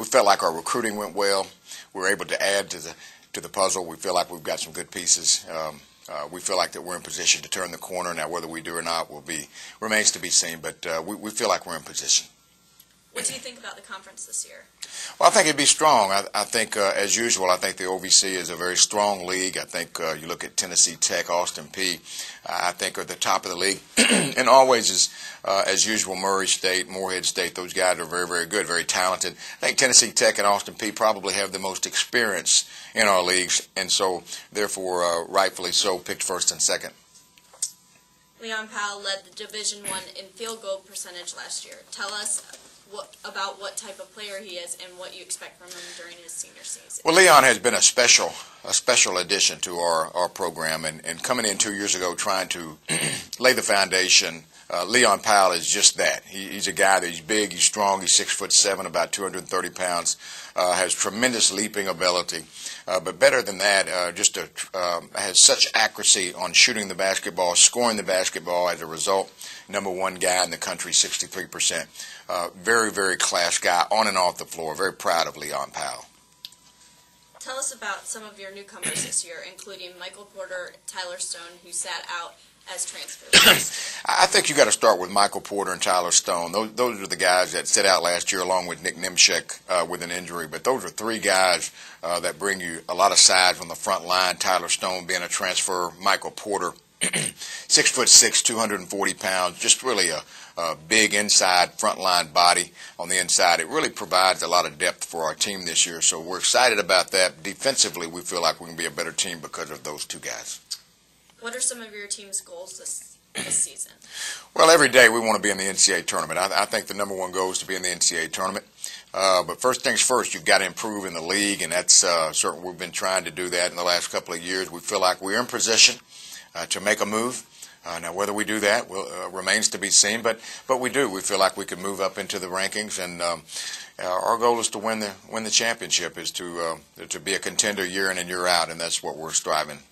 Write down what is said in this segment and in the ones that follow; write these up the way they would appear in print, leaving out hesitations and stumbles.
we felt like our recruiting went well. We were able to add to the puzzle. We feel like we've got some good pieces. We feel like that we're in position to turn the corner. Now, whether we do or not remains to be seen, but we feel like we're in position. What do you think about the conference this year? Well, I think it'd be strong. I think, as usual, I think the OVC is a very strong league. I think you look at Tennessee Tech, Austin Peay, I think are at the top of the league. And always, as usual, Murray State, Morehead State, those guys are very, very good, very talented. I think Tennessee Tech and Austin Peay probably have the most experience in our leagues, and so, therefore, rightfully so, picked first and second. Leon Powe led the Division I in field goal percentage last year. Tell us about what type of player he is and what you expect from him during his senior season. Well, Leon has been a special addition to our program, and coming in 2 years ago trying to lay the foundation. Leon Powell is just that. He's a guy that he's big, he's strong, he's 6'7", about 230 pounds, has tremendous leaping ability. But better than that, has such accuracy on shooting the basketball, scoring the basketball as a result. #1 guy in the country, 63%. Very, very class guy on and off the floor. Very proud of Leon Powell. Tell us about some of your newcomers this year, including Michael Porter, Tyler Stone, who sat out as transfers. I think you got to start with Michael Porter and Tyler Stone. Those are the guys that sit out last year, along with Nick Nimshek with an injury. But those are three guys that bring you a lot of size on the front line. Tyler Stone being a transfer, Michael Porter, 6'6", 240 pounds, just really a big inside front line body on the inside. It really provides a lot of depth for our team this year. So we're excited about that. Defensively, we feel like we can be a better team because of those two guys. What are some of your team's goals this season? Well, every day we want to be in the NCAA tournament. I think the #1 goal is to be in the NCAA tournament. But first things first, you've got to improve in the league, and that's certainly we've been trying to do that in the last couple of years. We feel like we're in position to make a move. Now, whether we do that remains to be seen, but we do. We feel like we can move up into the rankings, and our goal is to win the championship, is to be a contender year in and year out, and that's what we're striving.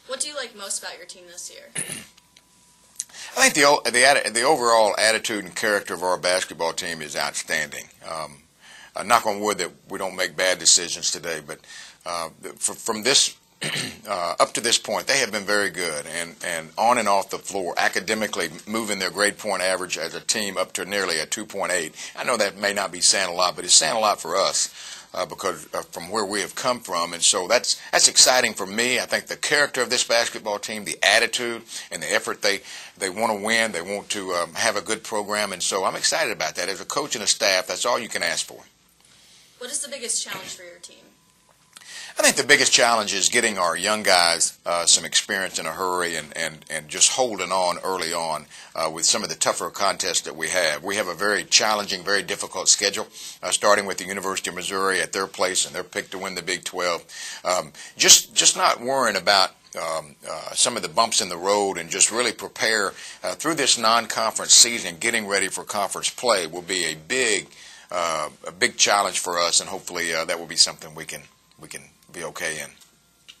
What do you like most about your team this year? I think the overall attitude and character of our basketball team is outstanding. Knock on wood that we don't make bad decisions today, but from this up to this point, they have been very good, and on and off the floor, academically moving their grade point average as a team up to nearly a 2.8. I know that may not be saying a lot, but it's saying a lot for us. Because from where we have come from, and so that's exciting for me. I think the character of this basketball team, the attitude and the effort, they want to win, they want to have a good program, and so I'm excited about that. As a coach and a staff, that's all you can ask for. What is the biggest challenge for your team? I think the biggest challenge is getting our young guys some experience in a hurry and just holding on early on with some of the tougher contests that we have. We have a very challenging, very difficult schedule, starting with the University of Missouri at their place and their pick to win the Big 12. Just not worrying about some of the bumps in the road and just really prepare through this non-conference season. Getting ready for conference play will be a big challenge for us, and hopefully that will be something we can be okay in.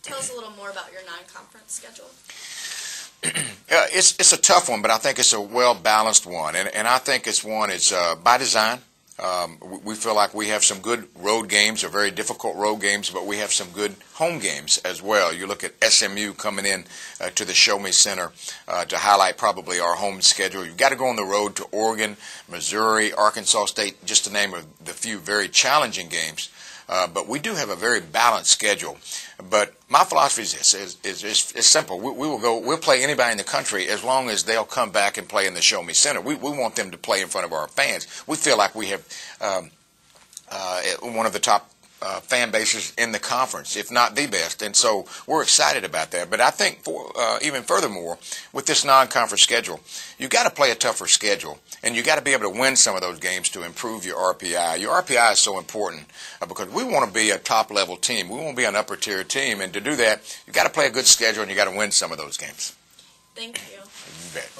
Tell us a little more about your non-conference schedule. It's a tough one, but I think it's a well-balanced one, and I think it's by design. We feel like we have some good road games, or very difficult road games, but we have some good home games as well. You look at SMU coming in to the Show Me Center to highlight probably our home schedule. You've got to go on the road to Oregon, Missouri, Arkansas State, just to name the few very challenging games. But we do have a very balanced schedule. But my philosophy is this: is simple. We'll play anybody in the country as long as they'll come back and play in the Show Me Center. We want them to play in front of our fans. We feel like we have one of the top fan bases in the conference, if not the best, and so we're excited about that. But I think even furthermore, with this non-conference schedule, you got to play a tougher schedule, and you got to be able to win some of those games to improve your RPI. Your RPI is so important because we want to be a top-level team. We want to be an upper-tier team, and to do that, you got to play a good schedule, and you got to win some of those games. Thank you. You bet.